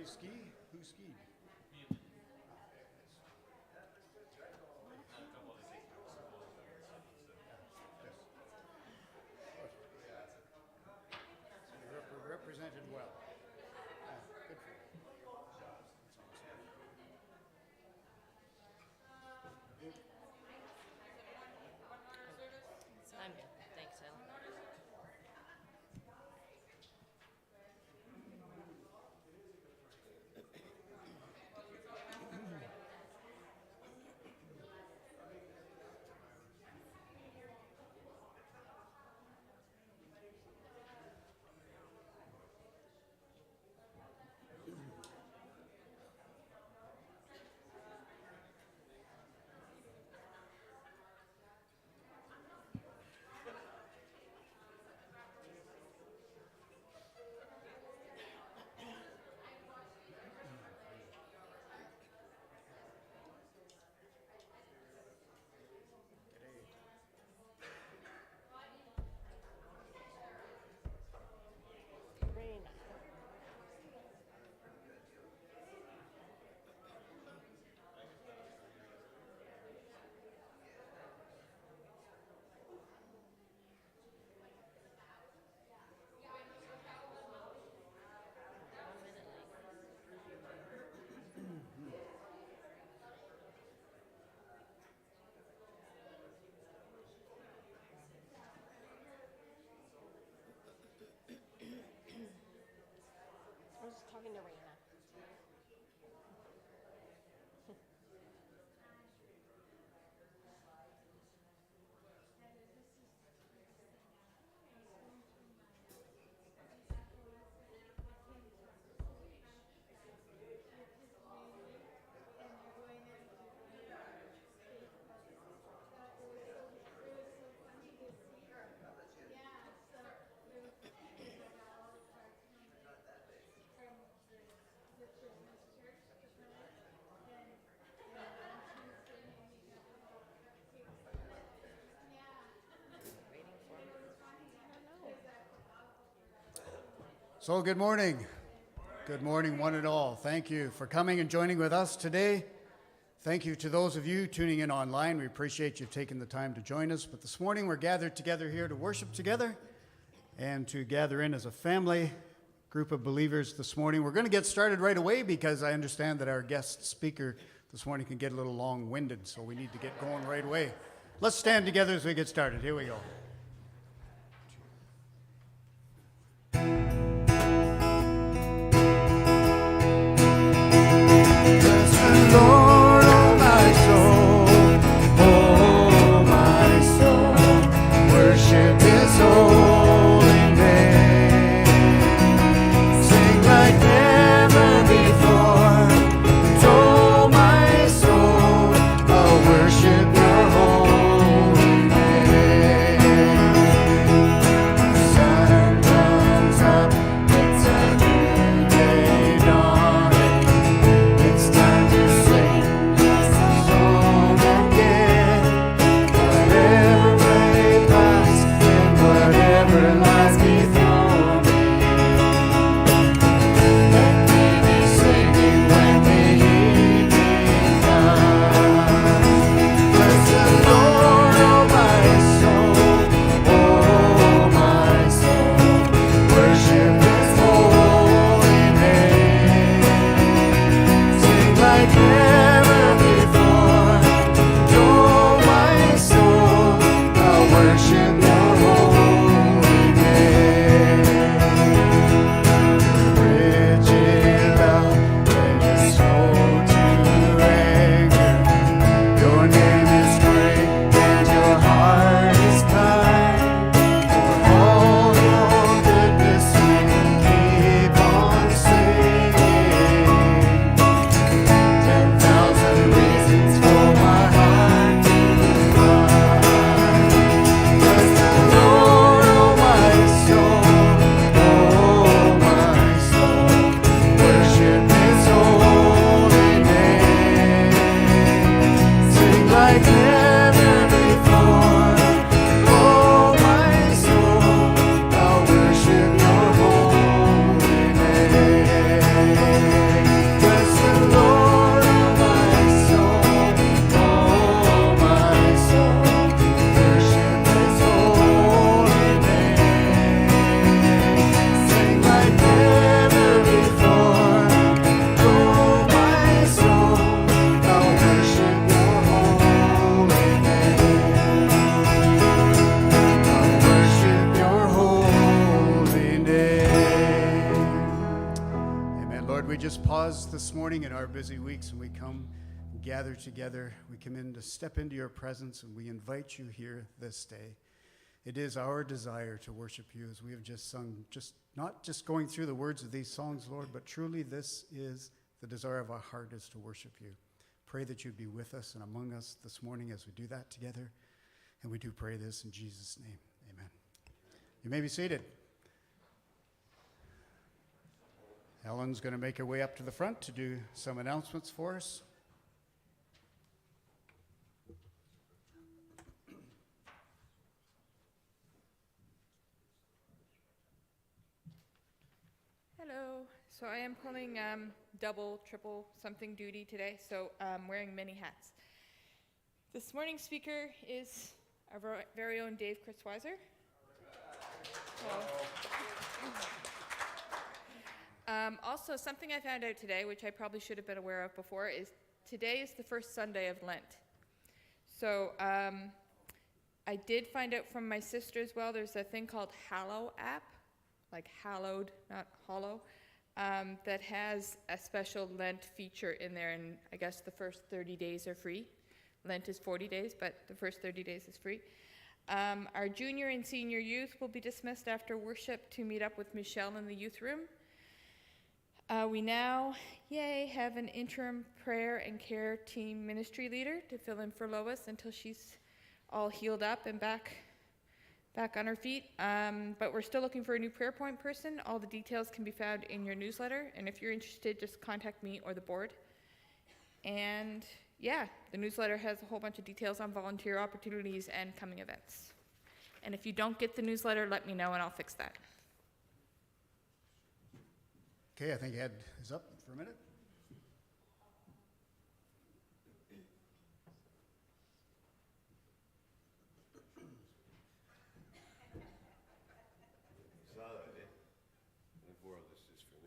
you ski? Who skied? You represented well. Good for you. I'm good. Thanks, Al. Rain. I was just talking to Raina. Waiting for him. I don't know. So good morning. Good morning, one and all. Thank you for coming and joining with us today. Thank you to those of you tuning in online. We appreciate you taking the time to join us. But this morning we're gathered together here to worship together and to gather in as a family group of believers this morning. We're going to get started right away because I understand that our guest speaker this morning can get a little long-winded, so we need to get going right away. Let's stand together as we get started. Here we go. Lord, oh my soul, worship His holy name. Sing like never before. Oh my soul, I'll worship Your holy name. pause this morning in our busy weeks and we come gather together. We come in to step into your presence and we invite you here this day. It is our desire to worship you as we have just sung, not just going through the words of these songs, Lord, but truly this is the desire of our heart, is to worship you. Pray that you'd be with us and among us this morning as we do that together. And we do pray this in Jesus' name. Amen. You may be seated. Helen's going to make her way up to the front to do some announcements for us. Hello. So I am pulling double, triple something duty today, so I'm wearing many hats. This morning's speaker is our very own Dave Kreutzweiser. Also, something I found out today, which I probably should have been aware of before, is today is the first Sunday of Lent. So I did find out from my sister as well, there's a thing called Hallow app, like hallowed, not hollow, that has a special Lent feature in there, and I guess the first 30 days are free. Lent is 40 days, but the first 30 days is free. Our junior and senior youth will be dismissed after worship to meet up with Michelle in the youth room. We now, have an interim prayer and care team ministry leader to fill in for Lois until she's all healed up and back on her feet. But we're still looking for a new prayer point person. All the details can be found in your newsletter, and if you're interested, just contact me or the board. And the newsletter has a whole bunch of details on volunteer opportunities and coming events. And if you don't get the newsletter, let me know and I'll fix that. Okay, I think Ed is up for a minute. Saw that, eh? I borrow this just for a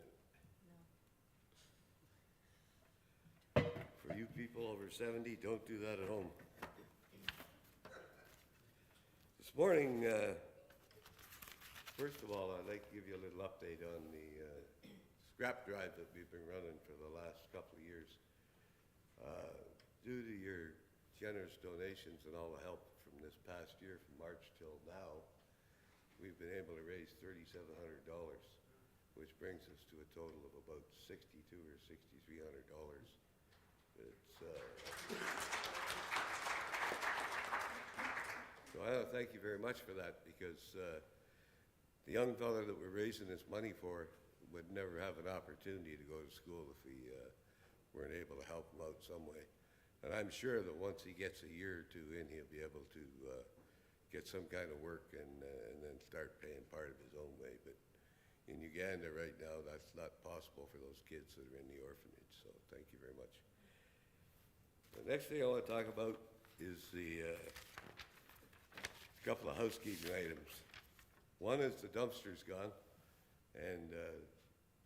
minute. For you people over 70, don't do that at home. This morning, first of all, I'd like to give you a little update on the scrap drive that we've been running for the last couple of years. Due to your generous donations and all the help from this past year, from March till now, we've been able to raise $3,700, which brings us to a total of about $6,200 or $6,300. So I want to thank you very much for that, because the young fellow that we're raising this money for would never have an opportunity to go to school if we weren't able to help him out some way. And I'm sure that once he gets a year or two in, he'll be able to get some kind of work and then start paying part of his own way. But in Uganda right now, that's not possible for those kids that are in the orphanage. So thank you very much. The next thing I want to talk about is the couple of housekeeping items. One is the dumpster's gone, and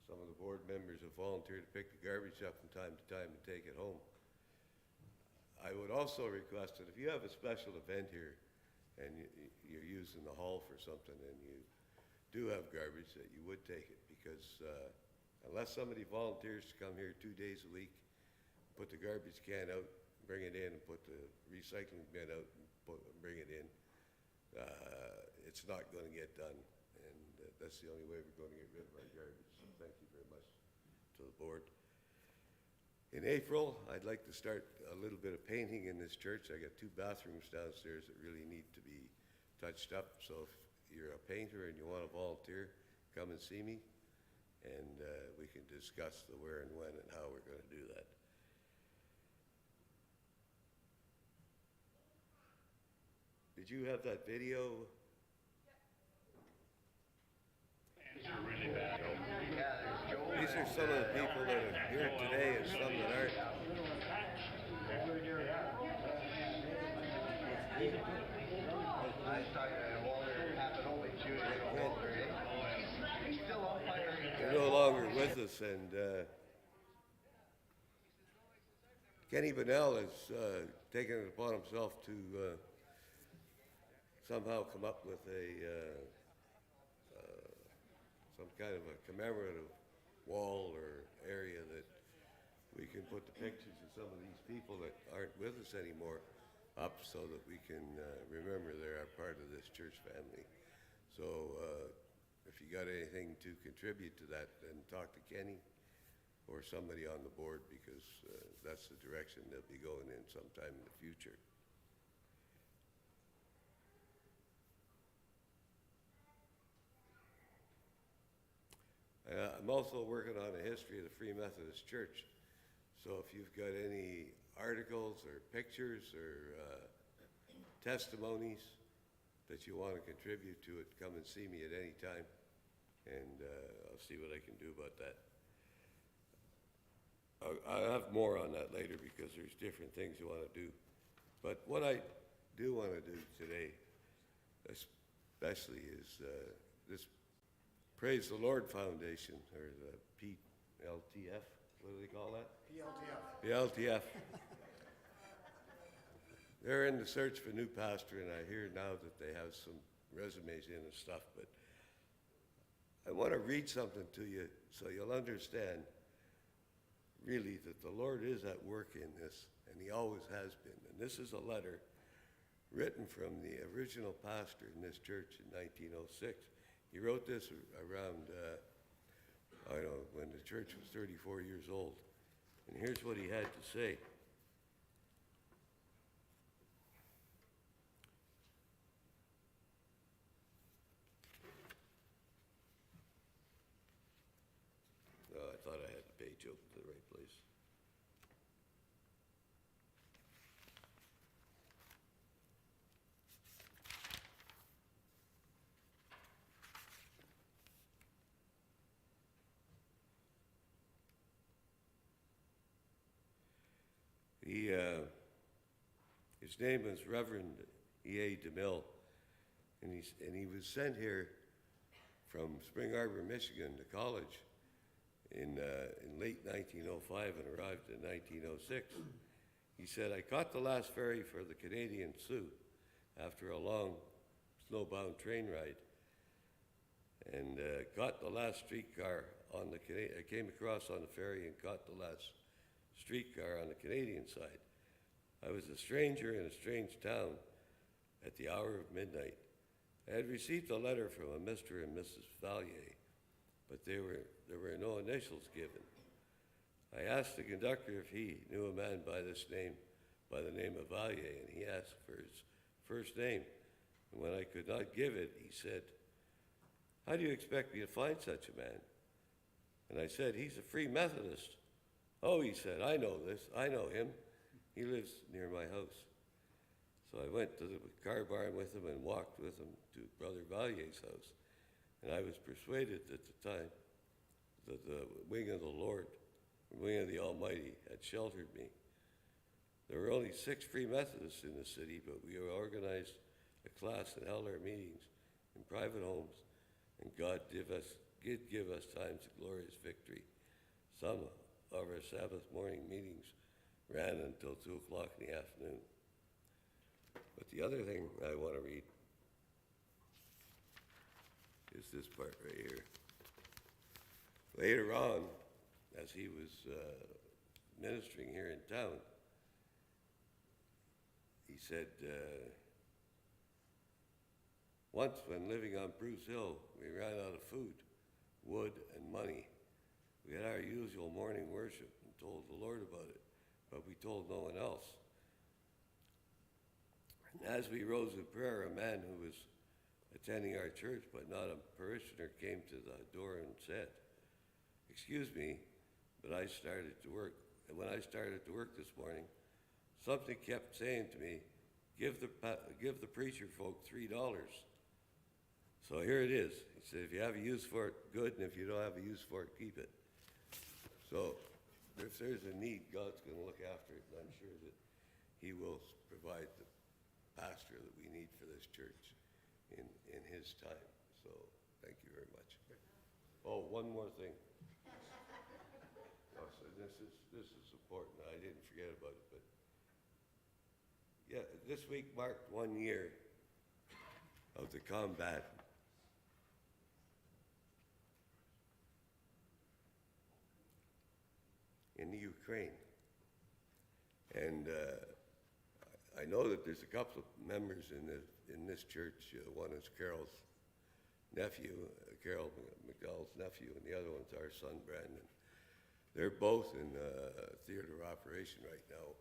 some of the board members have volunteered to pick the garbage up from time to time and take it home. I would also request that if you have a special event here and you're using the hall for something and you do have garbage, that you would take it, because unless somebody volunteers to come here 2 days a week, put the garbage can out, bring it in, and put the recycling bin out and bring it in, it's not going to get done. And that's the only way we're going to get rid of our garbage. So thank you very much to the board. In April, I'd like to start a little bit of painting in this church. I got 2 bathrooms downstairs that really need to be touched up. So if you're a painter and you want to volunteer, come and see me, and we can discuss the where and when and how we're going to do that. Did you have that video? These are some of the people that are here today and some that aren't. They're no longer with us, and Kenny Bonnell has taken it upon himself to somehow come up with some kind of a commemorative wall or area that put the pictures of some of these people that aren't with us anymore up so that we can remember they're a part of this church family. So if you got anything to contribute to that, then talk to Kenny or somebody on the board, because that's the direction they'll be going in sometime in the future. I'm also working on a history of the Free Methodist Church. So if you've got any articles or pictures or testimonies that you want to contribute to it, come and see me at any time, and I'll see what I can do about that. I'll have more on that later, because there's different things you want to do. But what I do want to do today, especially, is this Praise the Lord Foundation, or the PLTF, what do they call that? PLTF. The LTF. They're in the search for a new pastor, and I hear now that they have some resumes in and stuff, but I want to read something to you so you'll understand really that the Lord is at work in this, and he always has been. And this is a letter written from the original pastor in this church in 1906. He wrote this around, I don't know, when the church was 34 years old. And here's what he had to say. Oh, I thought I had the page open to the right place. His name is Reverend E.A. DeMille, and he was sent here from Spring Arbor, Michigan, to college in late 1905 and arrived in 1906. He said, "I caught the last ferry for the Canadian Sioux after a long snowbound train ride, and caught the last streetcar on the I came across on the ferry and caught the last streetcar on the Canadian side. I was a stranger in a strange town at the hour of midnight. I had received a letter from a Mr. and Mrs. Valier, but there were no initials given. I asked the conductor if he knew a man by the name of Valier, and he asked for his first name. And when I could not give it, he said, 'How do you expect me to find such a man?' And I said, 'He's a Free Methodist.' 'Oh,' he said, 'I know this. I know him. He lives near my house.' So I went to the car barn with him and walked with him to Brother Valier's house. And I was persuaded at the time that the wing of the Lord, the wing of the Almighty, had sheltered me. There were only 6 Free Methodists in the city, but we organized a class and held our meetings in private homes, and God did give us times of glorious victory. Some of our Sabbath morning meetings ran until 2 o'clock in the afternoon." But the other thing I want to read is this part right here. Later on, as he was ministering here in town, he said, "Once when living on Bruce Hill, we ran out of food, wood, and money. We had our usual morning worship and told the Lord about it, but we told no one else. And as we rose in prayer, a man who was attending our church but not a parishioner came to the door and said, 'Excuse me, but I started to work. And when I started to work this morning, something kept saying to me, give the preacher folk $3. So here it is.' He said, 'If you have a use for it, good, and if you don't have a use for it, keep it.' So if there's a need, God's going to look after it, and I'm sure that he will provide the pastor that we need for this church in his time. So thank you very much. Oh, one more thing. Oh, so this is important. I didn't forget about it, but yeah, this week marked 1 year of the combat in the Ukraine. And I know that there's a couple of members in this church. One is Carol's nephew, Carol McDowell's nephew, and the other one's our son, Brandon. They're both in theater of operation right now.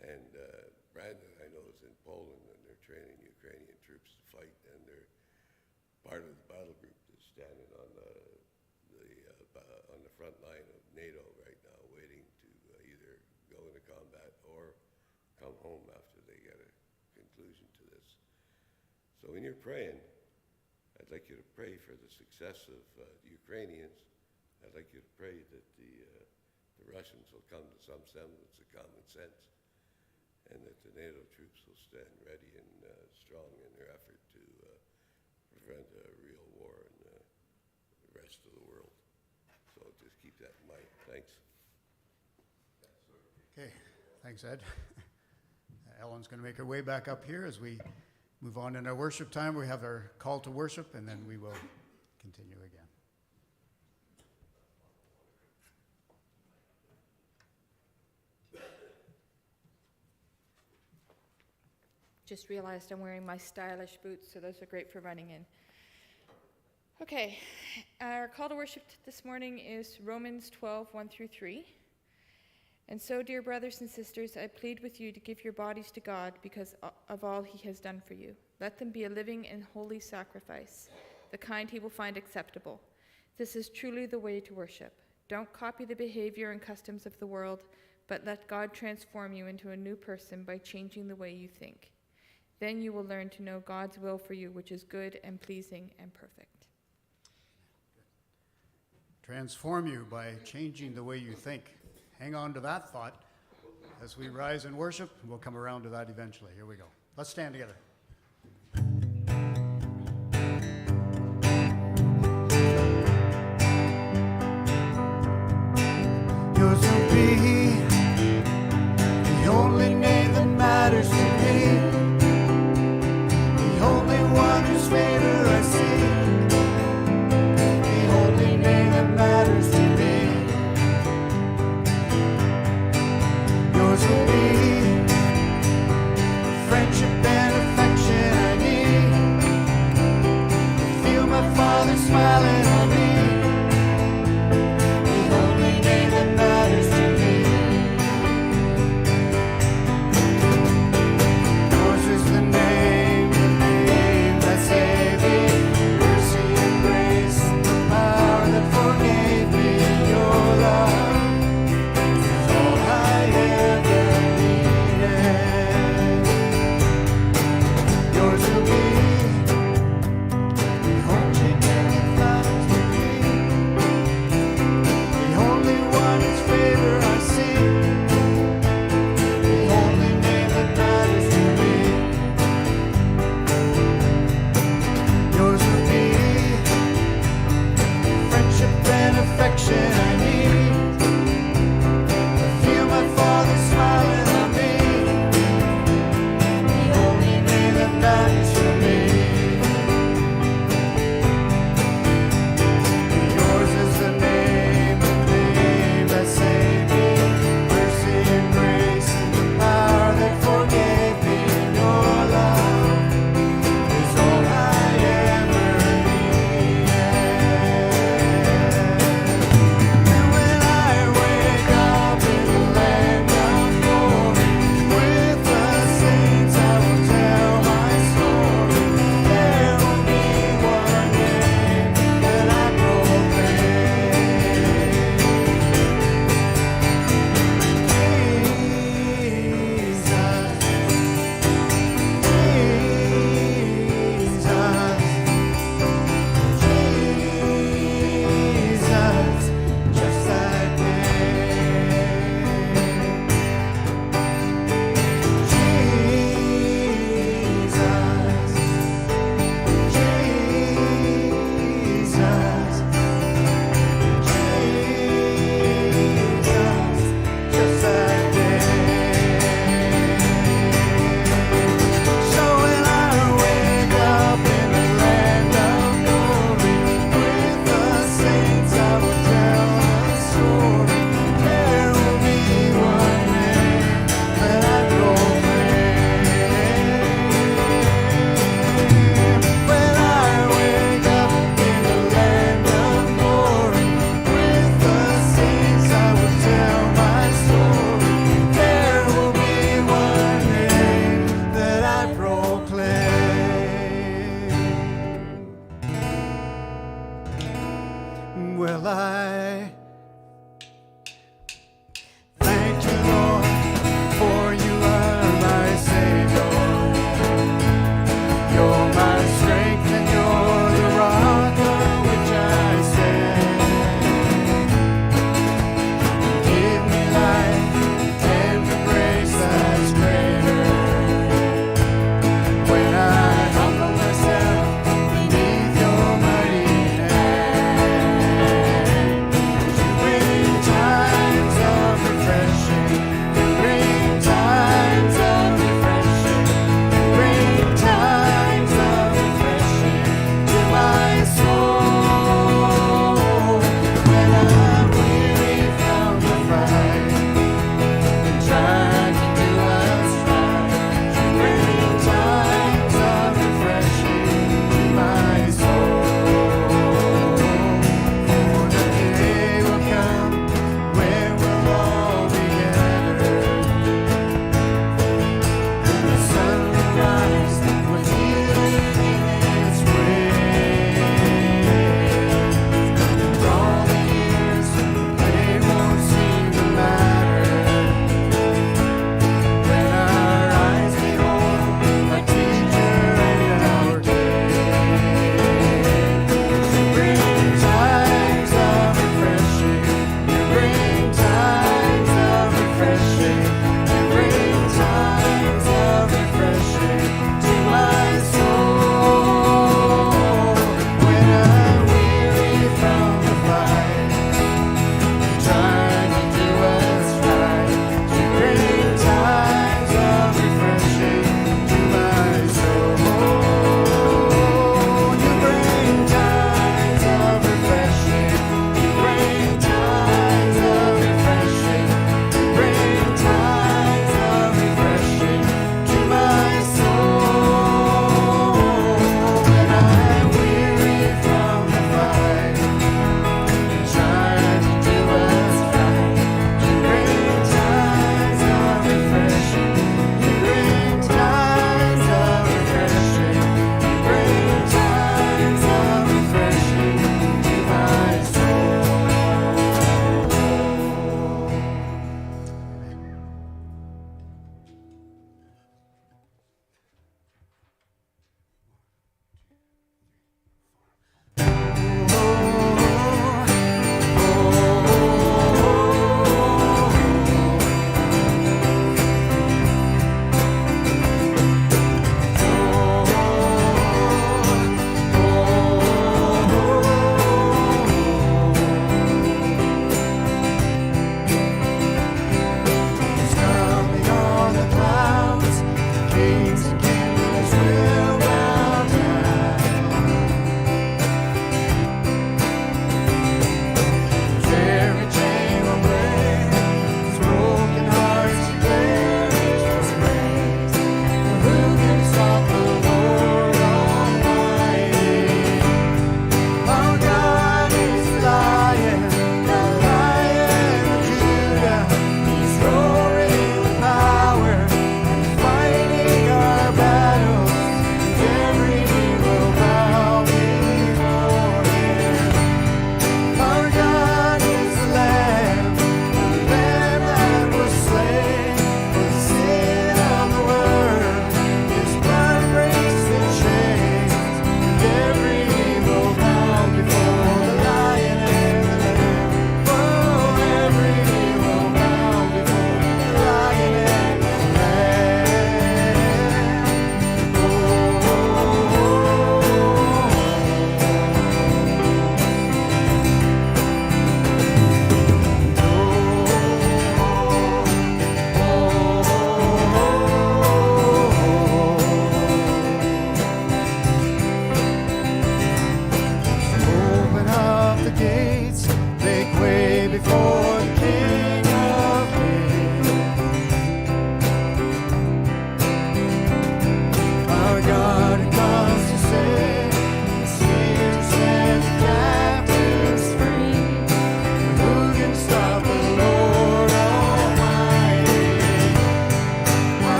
And Brandon, I know, is in Poland, and they're training Ukrainian troops to fight, and they're part of the battle group that's standing on the front line of NATO right now, waiting to either go into combat or come home after they get a conclusion to this. So when you're praying, I'd like you to pray for the success of the Ukrainians. I'd like you to pray that the Russians will come to some semblance of common sense, and that the NATO troops will stand ready and strong in their effort to prevent a real war in the rest of the world. So just keep that in mind. Thanks. Okay, thanks, Ed. Ellen's going to make her way back up here as we move on in our worship time. We have our call to worship, and then we will continue again. Just realized I'm wearing my stylish boots, so those are great for running in. Okay, our call to worship this morning is Romans 12, 1 through 3. And so, dear brothers and sisters, I plead with you to give your bodies to God because of all he has done for you. Let them be a living and holy sacrifice, the kind he will find acceptable. This is truly the way to worship. Don't copy the behavior and customs of the world, but let God transform you into a new person by changing the way you think. Then you will learn to know God's will for you, which is good and pleasing and perfect. Transform you by changing the way you think. Hang on to that thought as we rise in worship. We'll come around to that eventually. Here we go. Let's stand together. Yours will be the only name that matters to me. The only one whose favor I see, the only name that matters to me. Yours will be friendship and affection.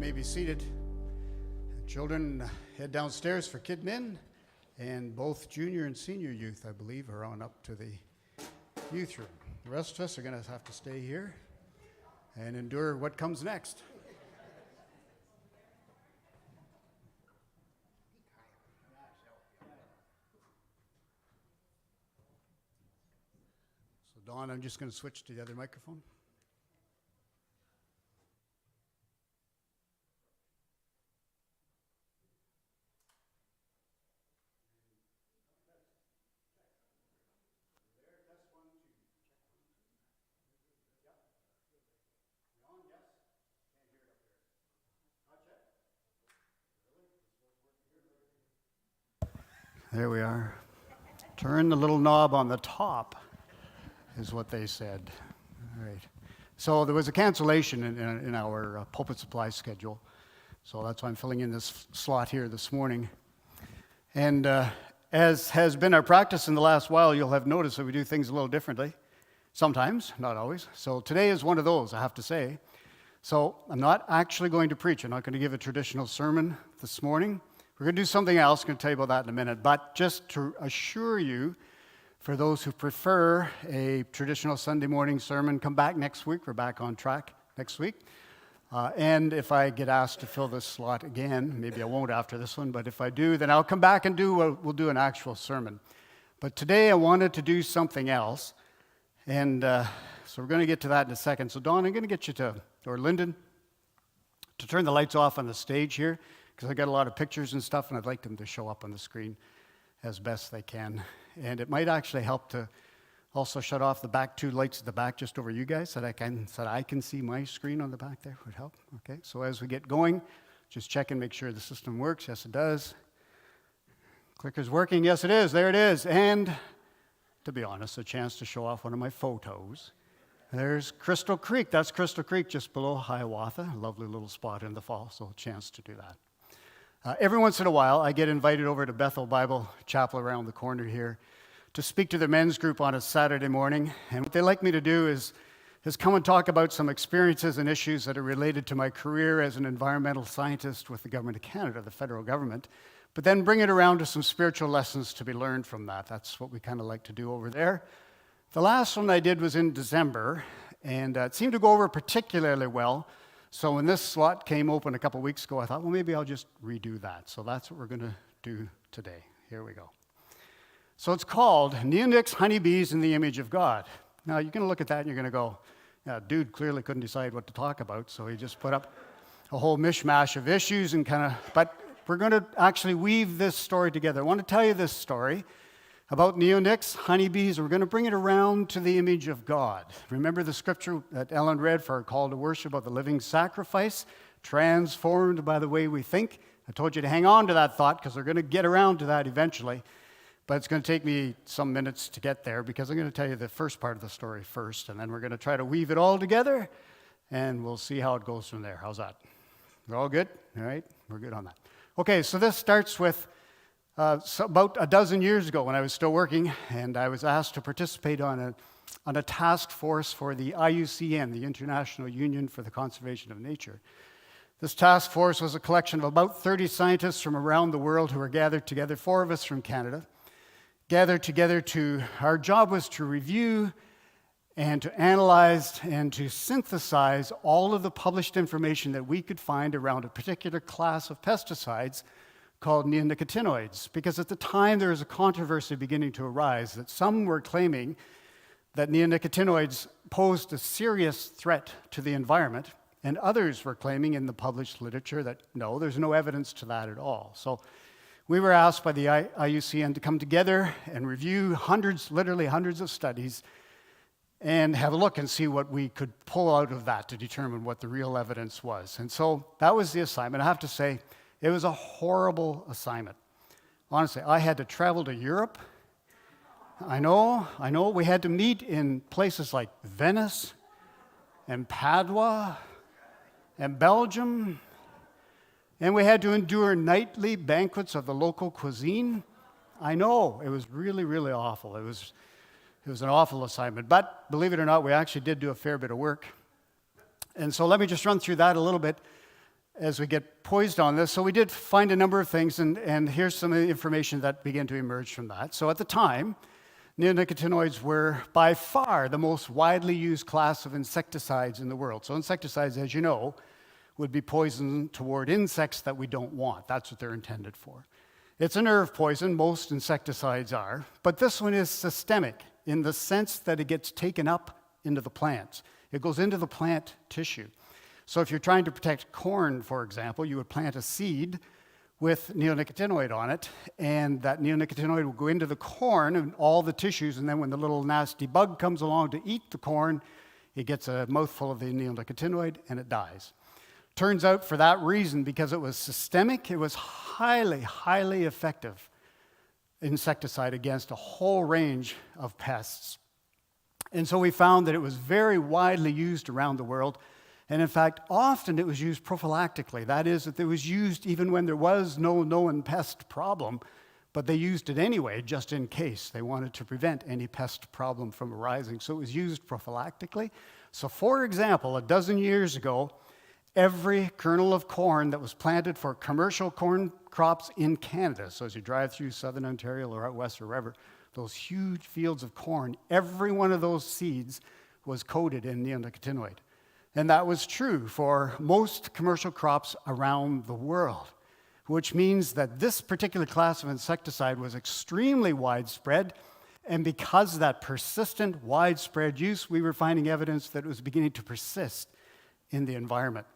may be seated. Children, head downstairs for Kid Min, and both junior and senior youth, I believe, are on up to the youth room. The rest of us are going to have to stay here and endure what comes next. So, Dawn, I'm just going to switch to the other microphone. There we are. Turn the little knob on the top, is what they said. All right. So there was a cancellation in our pulpit supply schedule. So that's why I'm filling in this slot here this morning. And as has been our practice in the last while, you'll have noticed that we do things a little differently. Sometimes, not always. So today is one of those, I have to say. So I'm not actually going to preach. I'm not going to give a traditional sermon this morning. We're going to do something else. I'm going to tell you about that in a minute. But just to assure you, for those who prefer a traditional Sunday morning sermon, come back next week. We're back on track next week. And if I get asked to fill this slot again, maybe I won't after this one, but if I do, then I'll come back and we'll do an actual sermon. But today I wanted to do something else. And so we're going to get to that in a second. So Dawn, I'm going to get you or Lyndon, to turn the lights off on the stage here, because I got a lot of pictures and stuff, and I'd like them to show up on the screen as best they can. And it might actually help to also shut off the back two lights at the back just over you guys, so that I can see my screen on the back there. Would help. Okay. So as we get going, just check and make sure the system works. Yes, it does. Clicker's working. Yes, it is. There it is. And to be honest, a chance to show off one of my photos. There's Crystal Creek. That's Crystal Creek just below Hiawatha. A lovely little spot in the fall, so a chance to do that. Every once in a while, I get invited over to Bethel Bible Chapel around the corner here to speak to the men's group on a Saturday morning. And what they like me to do is come and talk about some experiences and issues that are related to my career as an environmental scientist with the Government of Canada, the federal government, but then bring it around to some spiritual lessons to be learned from that. That's what we kind of like to do over there. The last one I did was in December, and it seemed to go over particularly well. So when this slot came open a couple weeks ago, I thought, well, maybe I'll just redo that. So that's what we're going to do today. Here we go. So it's called Neonics, Honeybees in the Image of God. Now, you're going to look at that and you're going to go, yeah, dude clearly couldn't decide what to talk about, so he just put up a whole mishmash of issues and but we're going to actually weave this story together. I want to tell you this story about neonics, honeybees. We're going to bring it around to the image of God. Remember the scripture that Ellen read for our call to worship about the living sacrifice, transformed by the way we think? I told you to hang on to that thought because we're going to get around to that eventually. But it's going to take me some minutes to get there because I'm going to tell you the first part of the story first, and then we're going to try to weave it all together, and we'll see how it goes from there. How's that? We're all good? All right? We're good on that. Okay, so this starts with about a dozen years ago when I was still working, and I was asked to participate on a task force for the IUCN, the International Union for the Conservation of Nature. This task force was a collection of about 30 scientists from around the world who were gathered together, 4 of us from Canada, gathered together our job was to review and to analyze and to synthesize all of the published information that we could find around a particular class of pesticides called neonicotinoids, because at the time there was a controversy beginning to arise that some were claiming that neonicotinoids posed a serious threat to the environment, and others were claiming in the published literature that no, there's no evidence to that at all. So we were asked by the IUCN to come together and review literally hundreds of studies and have a look and see what we could pull out of that to determine what the real evidence was. And so that was the assignment. I have to say, it was a horrible assignment. Honestly, I had to travel to Europe. I know. We had to meet in places like Venice and Padua and Belgium. And we had to endure nightly banquets of the local cuisine. I know, it was really, really awful. It was an awful assignment. But believe it or not, we actually did do a fair bit of work. And so let me just run through that a little bit. as we get poised on this. So we did find a number of things, and here's some of the information that began to emerge from that. So at the time, neonicotinoids were by far the most widely used class of insecticides in the world. So insecticides, as you know, would be poison toward insects that we don't want. That's what they're intended for. It's a nerve poison, most insecticides are, but this one is systemic in the sense that it gets taken up into the plants. It goes into the plant tissue. So if you're trying to protect corn, for example, you would plant a seed with neonicotinoid on it, and that neonicotinoid will go into the corn and all the tissues, and then when the little nasty bug comes along to eat the corn, it gets a mouthful of the neonicotinoid and it dies. Turns out for that reason, because it was systemic, it was highly, highly effective insecticide against a whole range of pests. And so we found that it was very widely used around the world. And in fact, often it was used prophylactically. That is, that it was used even when there was no known pest problem, but they used it anyway, just in case. They wanted to prevent any pest problem from arising. So it was used prophylactically. So for example, a dozen years ago, every kernel of corn that was planted for commercial corn crops in Canada, so as you drive through southern Ontario or out west or wherever, those huge fields of corn, every one of those seeds was coated in neonicotinoid. And that was true for most commercial crops around the world, which means that this particular class of insecticide was extremely widespread. And because of that persistent, widespread use, we were finding evidence that it was beginning to persist in the environment.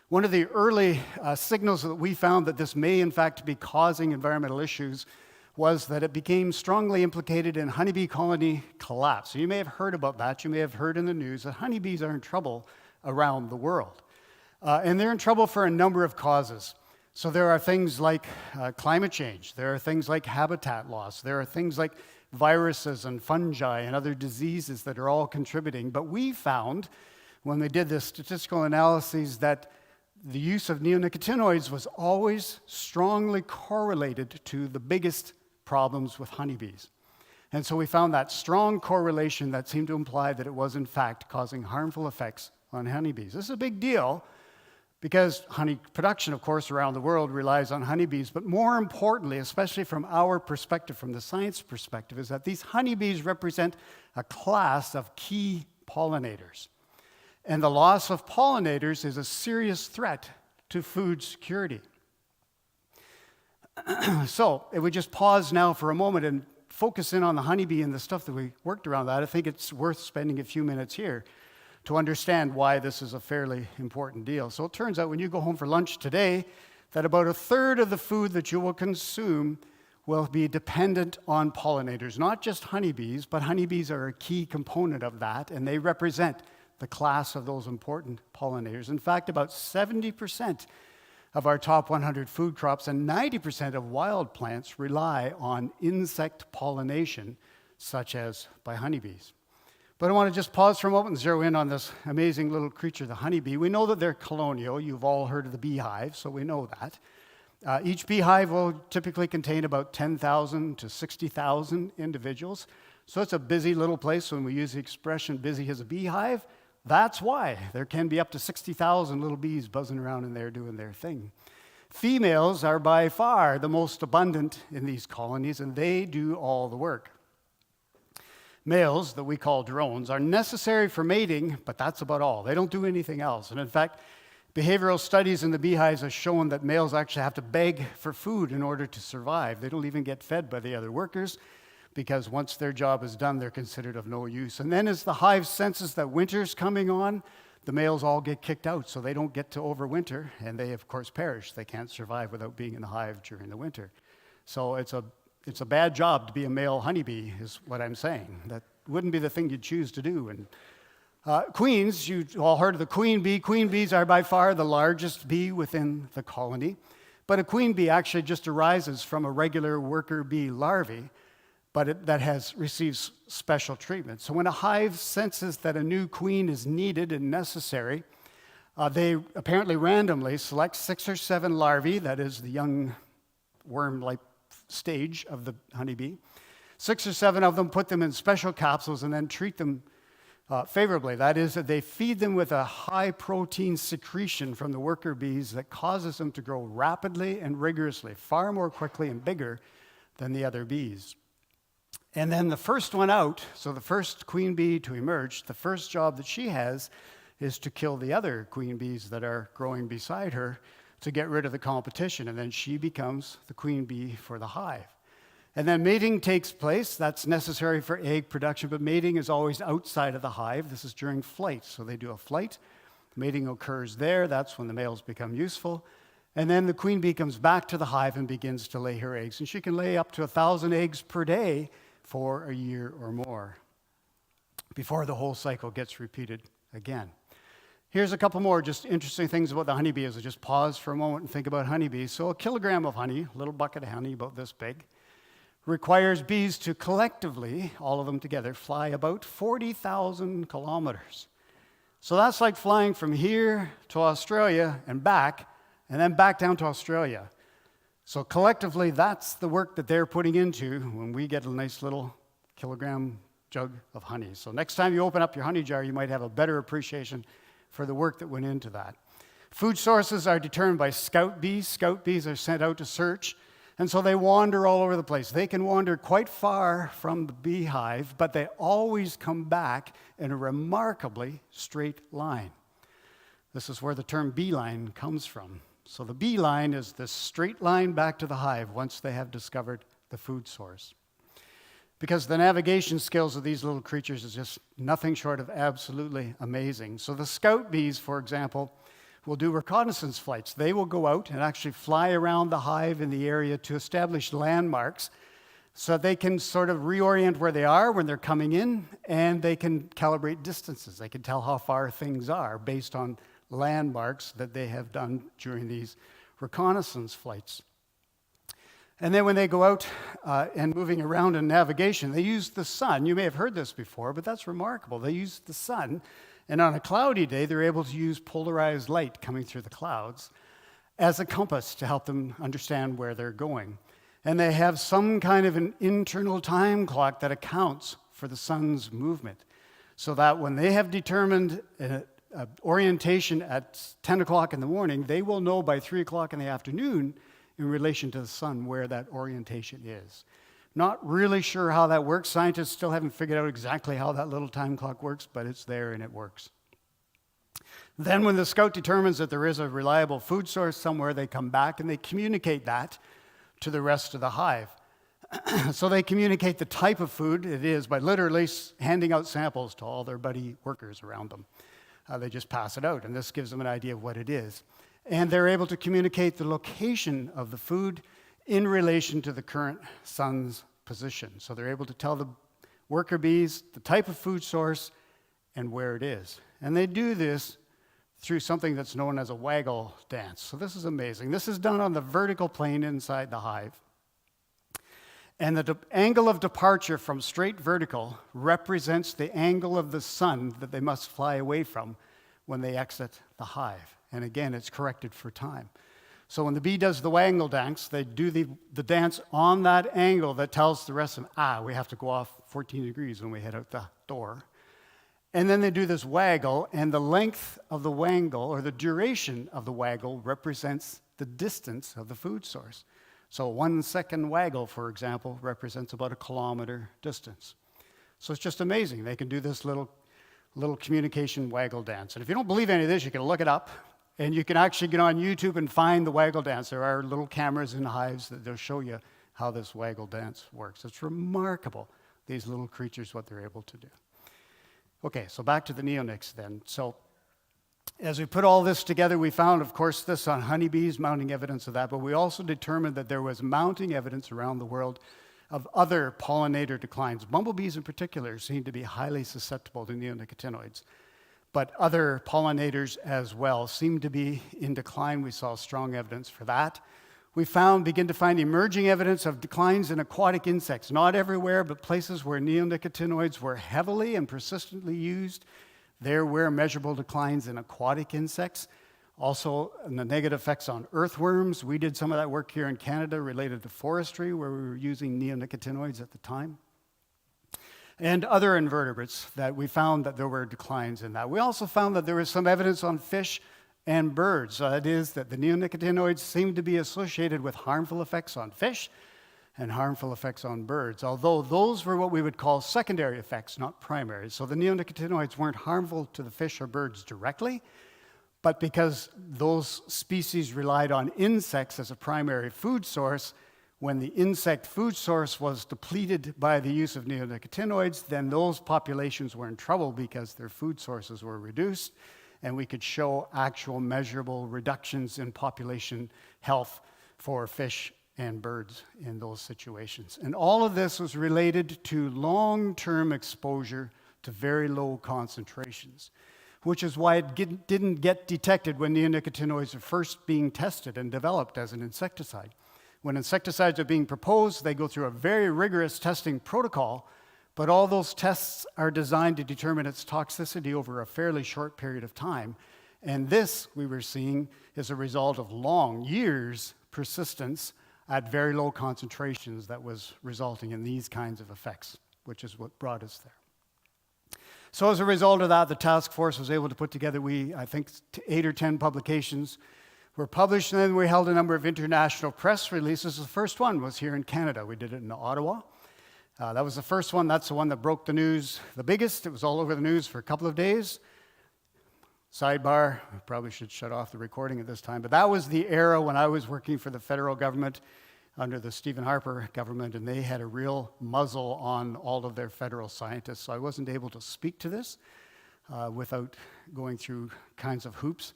One of the early signals that we found that this may in fact be causing environmental issues was that it became strongly implicated in honeybee colony collapse. So you may have heard about that. You may have heard in the news that honeybees are in trouble around the world. And they're in trouble for a number of causes. So there are things like climate change. There are things like habitat loss. There are things like viruses and fungi and other diseases that are all contributing. But we found, when we did this statistical analyses, that the use of neonicotinoids was always strongly correlated to the biggest problems with honeybees. And so we found that strong correlation that seemed to imply that it was in fact causing harmful effects on honeybees. This is a big deal because honey production, of course, around the world relies on honeybees, but more importantly, especially from our perspective, from the science perspective, is that these honeybees represent a class of key pollinators. And the loss of pollinators is a serious threat to food security. So if we just pause now for a moment and focus in on the honeybee and the stuff that we worked around that, I think it's worth spending a few minutes here to understand why this is a fairly important deal. So it turns out when you go home for lunch today, that about a third of the food that you will consume will be dependent on pollinators, not just honeybees, but honeybees are a key component of that, and they represent the class of those important pollinators. In fact, about 70% of our top 100 food crops and 90% of wild plants rely on insect pollination, such as by honeybees. But I want to just pause for a moment and zero in on this amazing little creature, the honeybee. We know that they're colonial. You've all heard of the beehive, so we know that. Each beehive will typically contain about 10,000 to 60,000 individuals. So it's a busy little place. When we use the expression busy as a beehive, that's why there can be up to 60,000 little bees buzzing around in there doing their thing. Females are by far the most abundant in these colonies, and they do all the work. Males, that we call drones, are necessary for mating, but that's about all. They don't do anything else. And in fact, behavioral studies in the beehives have shown that males actually have to beg for food in order to survive. They don't even get fed by the other workers, because once their job is done, they're considered of no use. And then as the hive senses that winter's coming on, the males all get kicked out, so they don't get to overwinter, and they, of course, perish. They can't survive without being in the hive during the winter. So it's a bad job to be a male honeybee, is what I'm saying. That wouldn't be the thing you'd choose to do. And queens, you all heard of the queen bee. Queen bees are by far the largest bee within the colony, but a queen bee actually just arises from a regular worker bee larvae, but that receives special treatment. So when a hive senses that a new queen is needed and necessary, they apparently randomly select 6 or 7 larvae, that is the young worm-like stage of the honeybee. 6 or 7 of them, put them in special capsules and then treat them favorably. That is, that they feed them with a high protein secretion from the worker bees that causes them to grow rapidly and rigorously, far more quickly and bigger than the other bees. And then the first one out, so the first queen bee to emerge, the first job that she has is to kill the other queen bees that are growing beside her to get rid of the competition. And then she becomes the queen bee for the hive. And then mating takes place. That's necessary for egg production, but mating is always outside of the hive. This is during flight. So they do a flight. Mating occurs there. That's when the males become useful. And then the queen bee comes back to the hive and begins to lay her eggs. And she can lay up to 1,000 eggs per day for a year or more before the whole cycle gets repeated again. Here's a couple more just interesting things about the honeybee as I just pause for a moment and think about honeybees. So a kilogram of honey, a little bucket of honey about this big, requires bees to collectively, all of them together, fly about 40,000 kilometers. So that's like flying from here to Australia and then back down to Australia. So collectively, that's the work that they're putting into when we get a nice little kilogram jug of honey. So next time you open up your honey jar, you might have a better appreciation for the work that went into that. Food sources are determined by scout bees. Scout bees are sent out to search, and so they wander all over the place. They can wander quite far from the beehive, but they always come back in a remarkably straight line. This is where the term beeline comes from. So the beeline is this straight line back to the hive once they have discovered the food source. Because the navigation skills of these little creatures is just nothing short of absolutely amazing. So the scout bees, for example, will do reconnaissance flights. They will go out and actually fly around the hive in the area to establish landmarks so they can sort of reorient where they are when they're coming in, and they can calibrate distances. They can tell how far things are based on landmarks that they have done during these reconnaissance flights. And then when they go out and moving around in navigation, they use the sun. You may have heard this before, but that's remarkable. They use the sun, and on a cloudy day, they're able to use polarized light coming through the clouds as a compass to help them understand where they're going. And they have some kind of an internal time clock that accounts for the sun's movement, so that when they have determined orientation at 10 o'clock in the morning, they will know by 3 o'clock in the afternoon in relation to the sun where that orientation is. Not really sure how that works. Scientists still haven't figured out exactly how that little time clock works, but it's there and it works. Then when the scout determines that there is a reliable food source somewhere, they come back and they communicate that to the rest of the hive. So they communicate the type of food it is by literally handing out samples to all their buddy workers around them. They just pass it out, and this gives them an idea of what it is. And they're able to communicate the location of the food in relation to the current sun's position. So they're able to tell the worker bees the type of food source and where it is. And they do this through something that's known as a waggle dance. So this is amazing. This is done on the vertical plane inside the hive. And the angle of departure from straight vertical represents the angle of the sun that they must fly away from when they exit the hive. And again, it's corrected for time. So when the bee does the waggle dance, they do the dance on that angle that tells the rest of them, we have to go off 14 degrees when we head out the door. And then they do this waggle, and the length of the waggle, or the duration of the waggle, represents the distance of the food source. So 1 second waggle, for example, represents about a kilometer distance. So it's just amazing. They can do this little communication waggle dance. And if you don't believe any of this, you can look it up. And you can actually get on YouTube and find the waggle dance. There are little cameras in hives that they'll show you how this waggle dance works. It's remarkable, these little creatures, what they're able to do. Okay, so back to the neonics then. So as we put all this together, we found, of course, this on honeybees, mounting evidence of that, but we also determined that there was mounting evidence around the world of other pollinator declines. Bumblebees in particular seem to be highly susceptible to neonicotinoids, but other pollinators as well seem to be in decline. We saw strong evidence for that. We begin to find emerging evidence of declines in aquatic insects, not everywhere, but places where neonicotinoids were heavily and persistently used. There were measurable declines in aquatic insects. Also, the negative effects on earthworms. We did some of that work here in Canada related to forestry, where we were using neonicotinoids at the time. and other invertebrates that we found that there were declines in that. We also found that there was some evidence on fish and birds. That is, that the neonicotinoids seem to be associated with harmful effects on fish and harmful effects on birds, although those were what we would call secondary effects, not primary. So the neonicotinoids weren't harmful to the fish or birds directly, but because those species relied on insects as a primary food source, when the insect food source was depleted by the use of neonicotinoids, then those populations were in trouble because their food sources were reduced, and we could show actual measurable reductions in population health for fish and birds in those situations. And all of this was related to long-term exposure to very low concentrations, which is why it didn't get detected when neonicotinoids are first being tested and developed as an insecticide. When insecticides are being proposed, they go through a very rigorous testing protocol, but all those tests are designed to determine its toxicity over a fairly short period of time. And this, we were seeing, is a result of long years' persistence at very low concentrations that was resulting in these kinds of effects, which is what brought us there. So as a result of that, the task force was able to put together, I think 8 or 10 publications were published, and then we held a number of international press releases. The first one was here in Canada. We did it in Ottawa. That was the first one. That's the one that broke the news the biggest. It was all over the news for a couple of days. Sidebar, I probably should shut off the recording at this time, but that was the era when I was working for the federal government under the Stephen Harper government, and they had a real muzzle on all of their federal scientists, so I wasn't able to speak to this without going through kinds of hoops.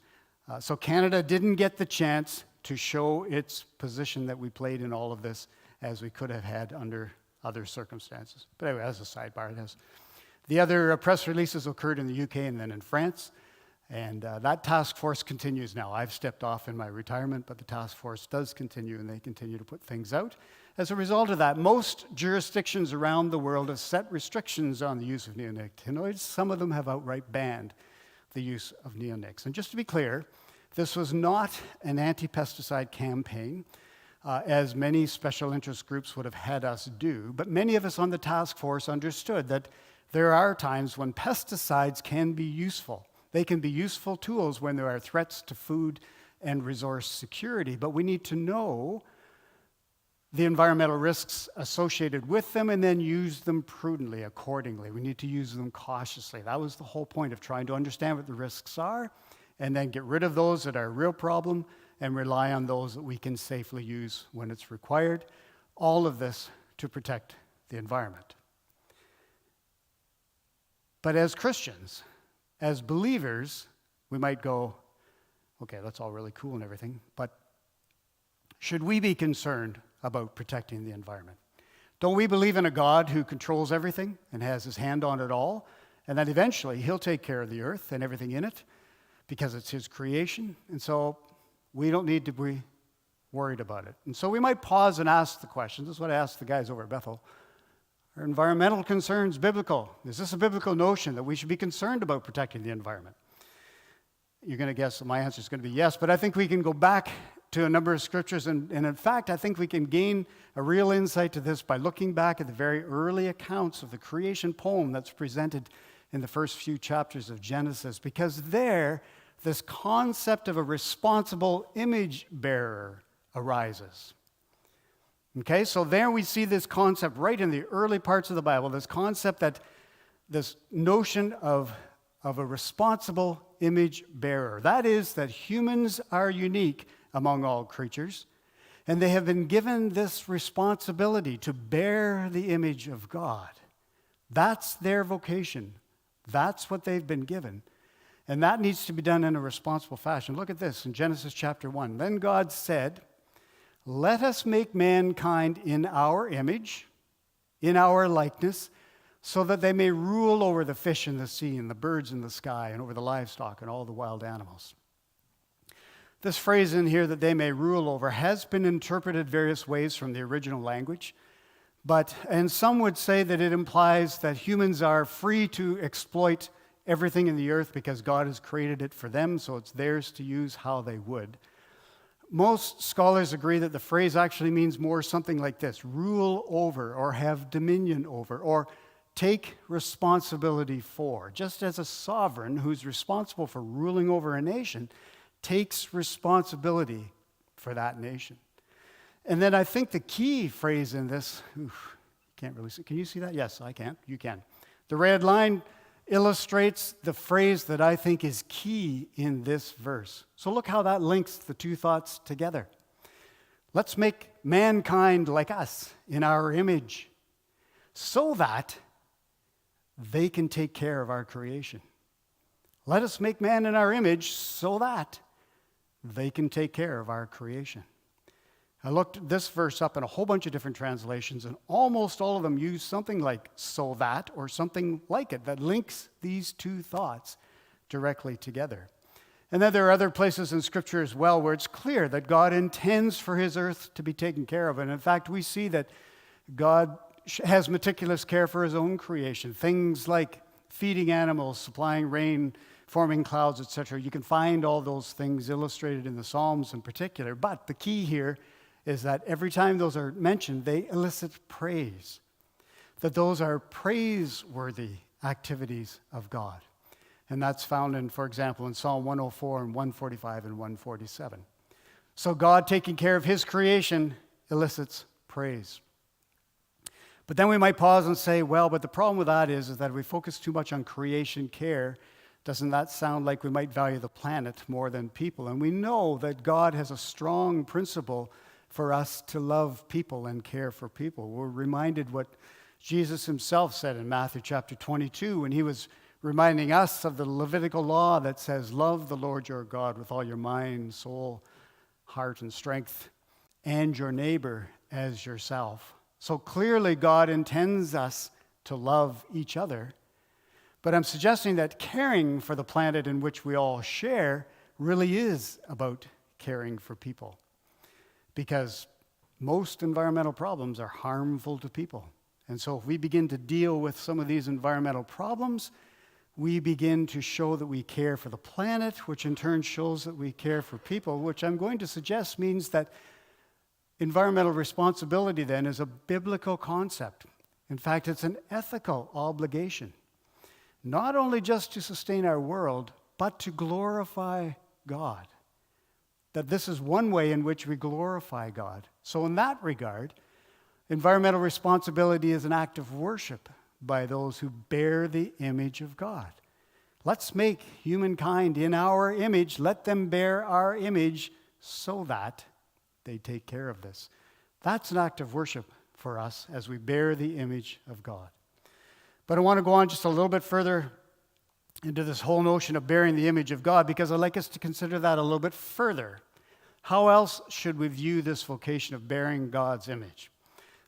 So Canada didn't get the chance to show its position that we played in all of this as we could have had under other circumstances. But anyway, as a sidebar, it has. The other press releases occurred in the UK and then in France. And that task force continues now. I've stepped off in my retirement, but the task force does continue, and they continue to put things out. As a result of that, most jurisdictions around the world have set restrictions on the use of neonicotinoids. Some of them have outright banned the use of neonics. And just to be clear, this was not an anti-pesticide campaign, as many special interest groups would have had us do, but many of us on the task force understood that there are times when pesticides can be useful. They can be useful tools when there are threats to food and resource security, but we need to know the environmental risks associated with them and then use them prudently, accordingly. We need to use them cautiously. That was the whole point of trying to understand what the risks are and then get rid of those that are a real problem and rely on those that we can safely use when it's required. All of this to protect the environment. But as Christians, as believers, we might go, okay, that's all really cool and everything, but should we be concerned about protecting the environment? Don't we believe in a God who controls everything and has his hand on it all, and that eventually he'll take care of the earth and everything in it because it's his creation? And so we don't need to be worried about it. And so we might pause and ask the questions. This is what I asked the guys over at Bethel. Are environmental concerns biblical? Is this a biblical notion that we should be concerned about protecting the environment? You're going to guess that my answer is going to be yes, but I think we can go back to a number of scriptures, and in fact, I think we can gain a real insight to this by looking back at the very early accounts of the creation poem that's presented in the first few chapters of Genesis, because there, this concept of a responsible image bearer arises. Okay, so there we see this concept right in the early parts of the Bible, this concept that this notion of a responsible image bearer. That is, that humans are unique among all creatures, and they have been given this responsibility to bear the image of God. That's their vocation. That's what they've been given. And that needs to be done in a responsible fashion. Look at this in Genesis chapter 1. Then God said, "Let us make mankind in our image, in our likeness, so that they may rule over the fish in the sea and the birds in the sky and over the livestock and all the wild animals." This phrase in here, that they may rule over, has been interpreted various ways from the original language. And some would say that it implies that humans are free to exploit everything in the earth because God has created it for them, so it's theirs to use how they would. Most scholars agree that the phrase actually means more something like this: rule over, or have dominion over, or take responsibility for, just as a sovereign who's responsible for ruling over a nation takes responsibility for that nation. And then I think the key phrase in this, can't really see, can you see that? Yes, I can, you can. The red line illustrates the phrase that I think is key in this verse. So look how that links the two thoughts together. Let's make mankind like us in our image so that they can take care of our creation. Let us make man in our image so that they can take care of our creation. I looked this verse up in a whole bunch of different translations, and almost all of them use something like so that or something like it that links these two thoughts directly together. And then there are other places in Scripture as well where it's clear that God intends for his earth to be taken care of. And in fact, we see that God has meticulous care for his own creation. Things like feeding animals, supplying rain, forming clouds, etc. You can find all those things illustrated in the Psalms in particular. But the key here is that every time those are mentioned, they elicit praise. That those are praiseworthy activities of God. And that's found in, for example, in Psalm 104 and 145 and 147. So God taking care of his creation elicits praise. But then we might pause and say, well, but the problem with that is that if we focus too much on creation care, doesn't that sound like we might value the planet more than people? And we know that God has a strong principle for us to love people and care for people. We're reminded what Jesus himself said in Matthew chapter 22 when he was reminding us of the Levitical law that says, love the Lord your God with all your mind, soul, heart, and strength, and your neighbor as yourself. So clearly God intends us to love each other. But I'm suggesting that caring for the planet in which we all share really is about caring for people. Because most environmental problems are harmful to people. And so if we begin to deal with some of these environmental problems, we begin to show that we care for the planet, which in turn shows that we care for people, which I'm going to suggest means that environmental responsibility then is a biblical concept. In fact, it's an ethical obligation, not only just to sustain our world, but to glorify God. That this is one way in which we glorify God. So in that regard, environmental responsibility is an act of worship by those who bear the image of God. Let's make humankind in our image, let them bear our image so that they take care of this. That's an act of worship for us as we bear the image of God. But I want to go on just a little bit further into this whole notion of bearing the image of God because I'd like us to consider that a little bit further. How else should we view this vocation of bearing God's image?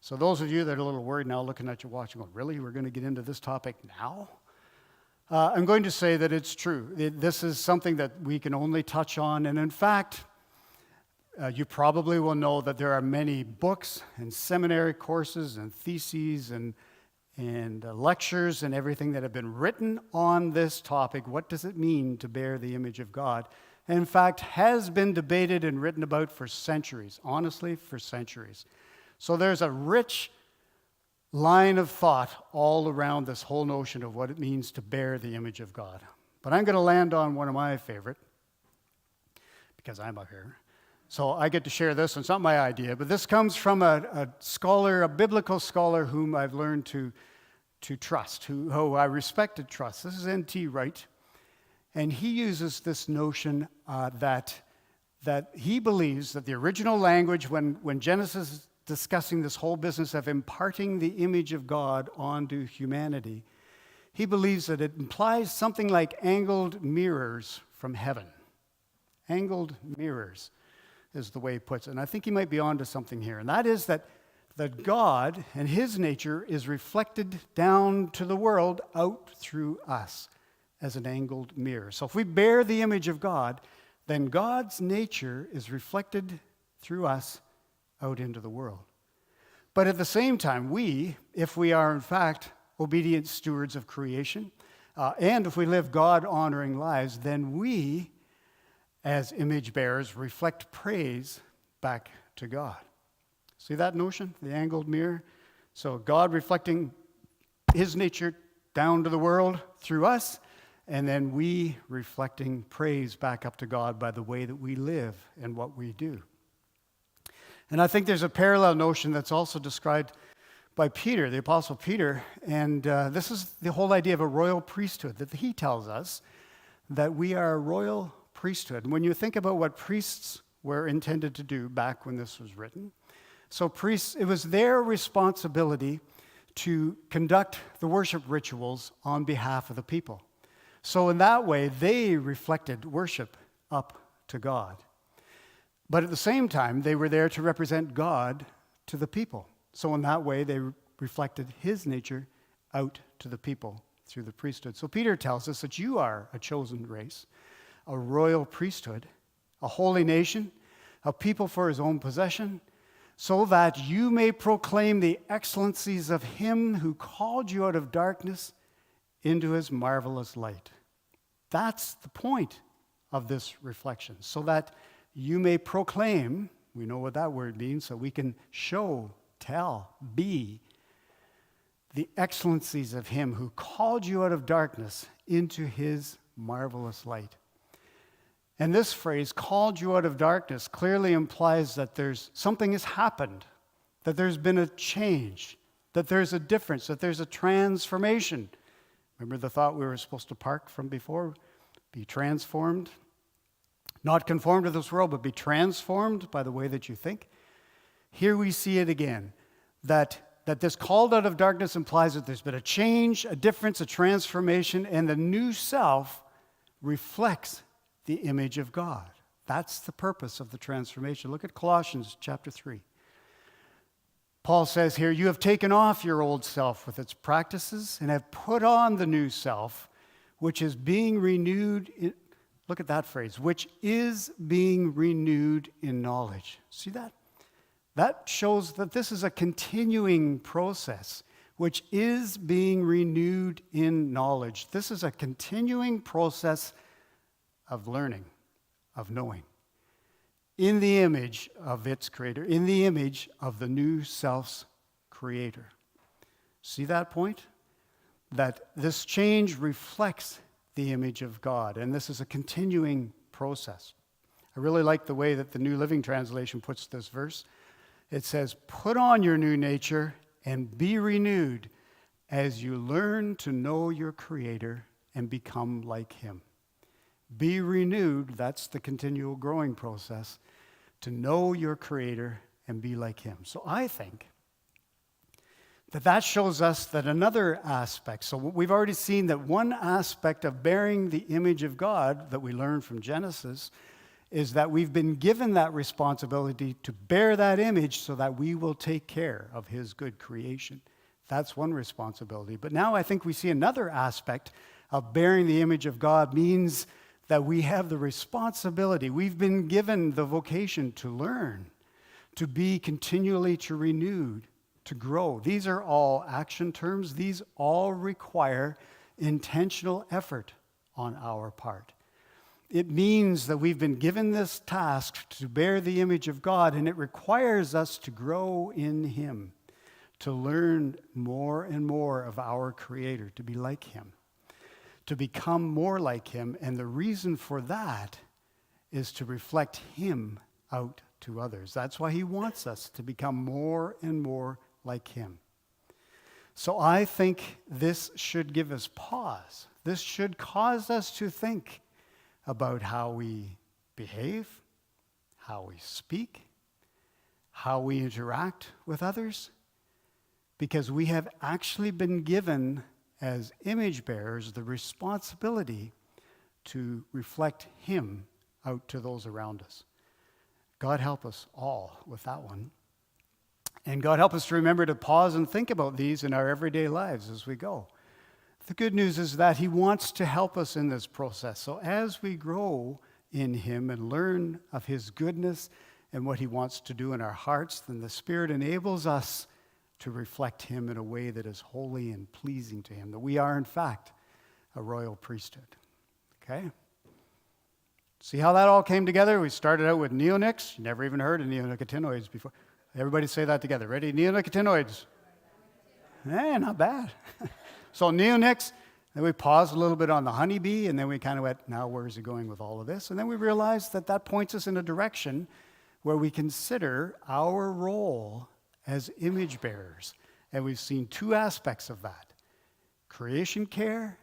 So those of you that are a little worried now looking at your watch and going, really, we're going to get into this topic now? I'm going to say that it's true. This is something that we can only touch on. And in fact, you probably will know that there are many books and seminary courses and theses and lectures and everything that have been written on this topic. What does it mean to bear the image of God? And in fact, has been debated and written about for centuries, honestly, for centuries. So there's a rich line of thought all around this whole notion of what it means to bear the image of God. But I'm going to land on one of my favorite, because I'm up here. So I get to share this, and it's not my idea, but this comes from a scholar, a biblical scholar whom I've learned to trust, who I respect and trust. This is N.T. Wright, and he uses this notion that he believes that the original language, when Genesis is discussing this whole business of imparting the image of God onto humanity, he believes that it implies something like angled mirrors from heaven. Angled mirrors is the way he puts it. And I think he might be onto something here. And that is that God and his nature is reflected down to the world out through us as an angled mirror. So if we bear the image of God, then God's nature is reflected through us out into the world. But at the same time, if we are in fact obedient stewards of creation, and if we live God-honoring lives, then we, as image bearers, reflect praise back to God. See that notion, the angled mirror? So God reflecting his nature down to the world through us, and then we reflecting praise back up to God by the way that we live and what we do. And I think there's a parallel notion that's also described by Peter, the Apostle Peter, and this is the whole idea of a royal priesthood, that he tells us that we are a royal priesthood. And when you think about what priests were intended to do back when this was written, so priests, it was their responsibility to conduct the worship rituals on behalf of the people. So in that way, they reflected worship up to God. But at the same time, they were there to represent God to the people. So in that way, they reflected his nature out to the people through the priesthood. So Peter tells us that you are a chosen race, a royal priesthood, a holy nation, a people for his own possession, so that you may proclaim the excellencies of him who called you out of darkness into his marvelous light. That's the point of this reflection, so that you may proclaim, we know what that word means, so we can show, tell, be the excellencies of him who called you out of darkness into his marvelous light. And this phrase, called you out of darkness, clearly implies that something has happened, that there's been a change, that there's a difference, that there's a transformation. Remember the thought we were supposed to park from before? Be transformed. Not conformed to this world, but be transformed by the way that you think. Here we see it again, that this called out of darkness implies that there's been a change, a difference, a transformation, and the new self reflects the image of God. That's the purpose of the transformation. Look at Colossians chapter 3. Paul says here, you have taken off your old self with its practices and have put on the new self, which is being renewed. Look at that phrase, which is being renewed in knowledge. See that? That shows that this is a continuing process, which is being renewed in knowledge. This is a continuing process of learning, of knowing, in the image of its creator, in the image of the new self's creator. See that point? That this change reflects the image of God, and this is a continuing process. I really like the way that the New Living Translation puts this verse. It says, put on your new nature and be renewed as you learn to know your creator and become like him. Be renewed, that's the continual growing process, to know your creator and be like him. So I think that shows us that another aspect, so we've already seen that one aspect of bearing the image of God that we learned from Genesis is that we've been given that responsibility to bear that image so that we will take care of his good creation. That's one responsibility. But now I think we see another aspect of bearing the image of God means that we have the responsibility. We've been given the vocation to learn, to be continually renewed, to grow. These are all action terms. These all require intentional effort on our part. It means that we've been given this task to bear the image of God, and it requires us to grow in him, to learn more and more of our Creator, to be like him, to become more like him. And the reason for that is to reflect him out to others. That's why he wants us to become more and more like him. So I think this should give us pause. This should cause us to think about how we behave, how we speak, how we interact with others, because we have actually been given as image bearers the responsibility to reflect him out to those around us. God help us all with that one. And God help us to remember to pause and think about these in our everyday lives as we go. The good news is that he wants to help us in this process. So as we grow in him and learn of his goodness and what he wants to do in our hearts, then the Spirit enables us to reflect him in a way that is holy and pleasing to him, that we are, in fact, a royal priesthood. Okay? See how that all came together? We started out with neonics. You never even heard of neonicotinoids before. Everybody say that together. Ready? Neonicotinoids. Not bad. So Neonics, then we paused a little bit on the Honeybee, and then we kind of went, now where is he going with all of this? And then we realized that that points us in a direction where we consider our role as image bearers. And we've seen two aspects of that: creation care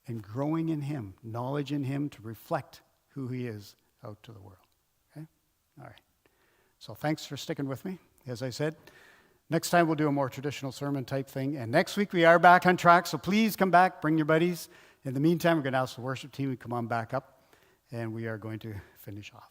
and growing in him, knowledge in him to reflect who he is out to the world. Okay? All right. So thanks for sticking with me. As I said, next time we'll do a more traditional sermon type thing. And next week we are back on track, so please come back, bring your buddies. In the meantime, we're going to ask the worship team to come on back up, and we are going to finish off.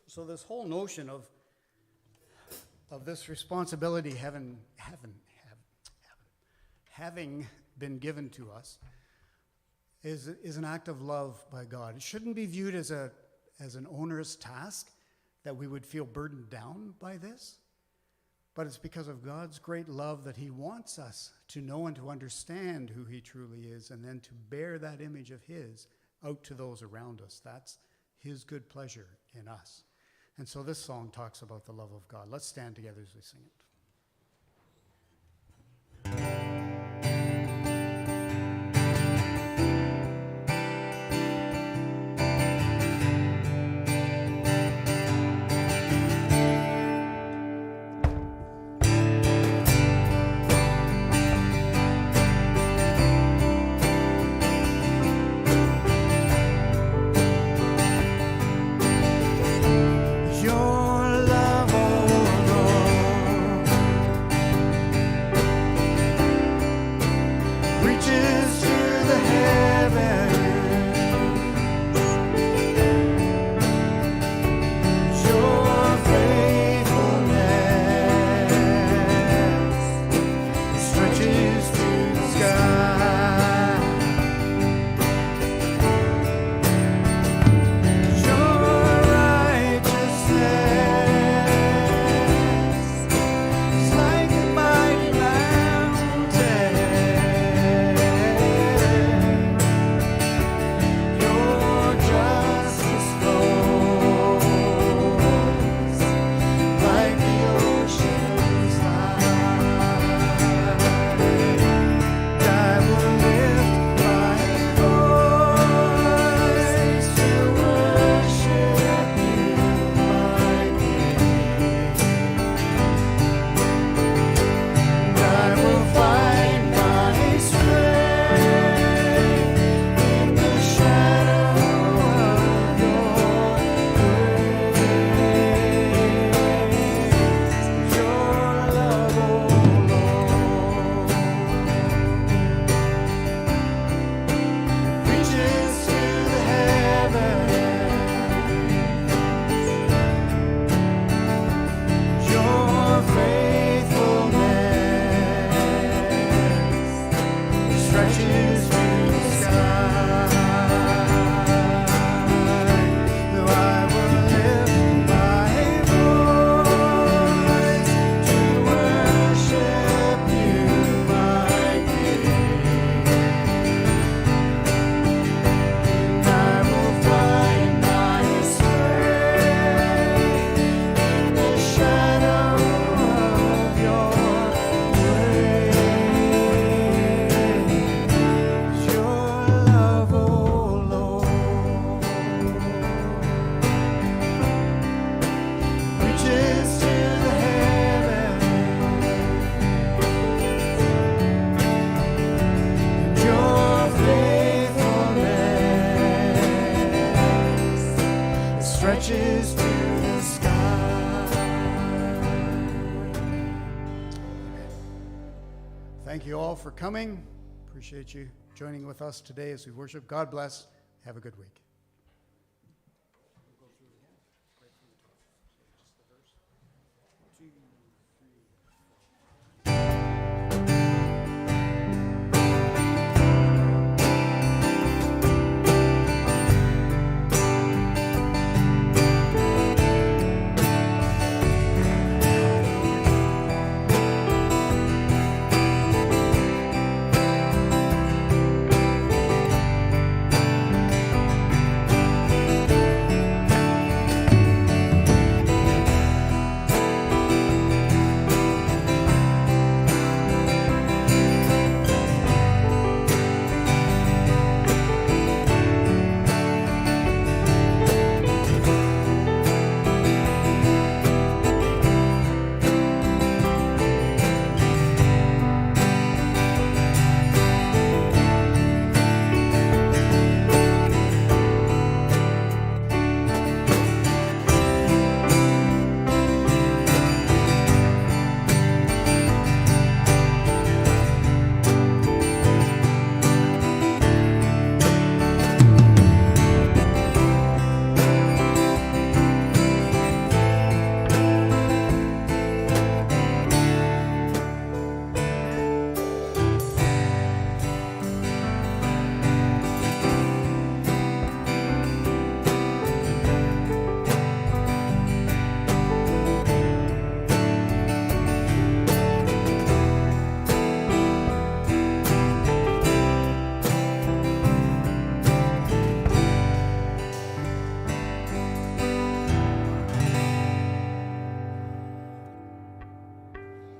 So this whole notion of this responsibility having been given to us is an act of love by God. It shouldn't be viewed as an onerous task that we would feel burdened down by this, but it's because of God's great love that he wants us to know and to understand who he truly is, and then to bear that image of his out to those around us. That's his good pleasure in us. And so this song talks about the love of God. Let's stand together as we sing it. stretches to the sky. Thank you all for coming. Appreciate you joining with us today as we worship. God bless. Have a good week.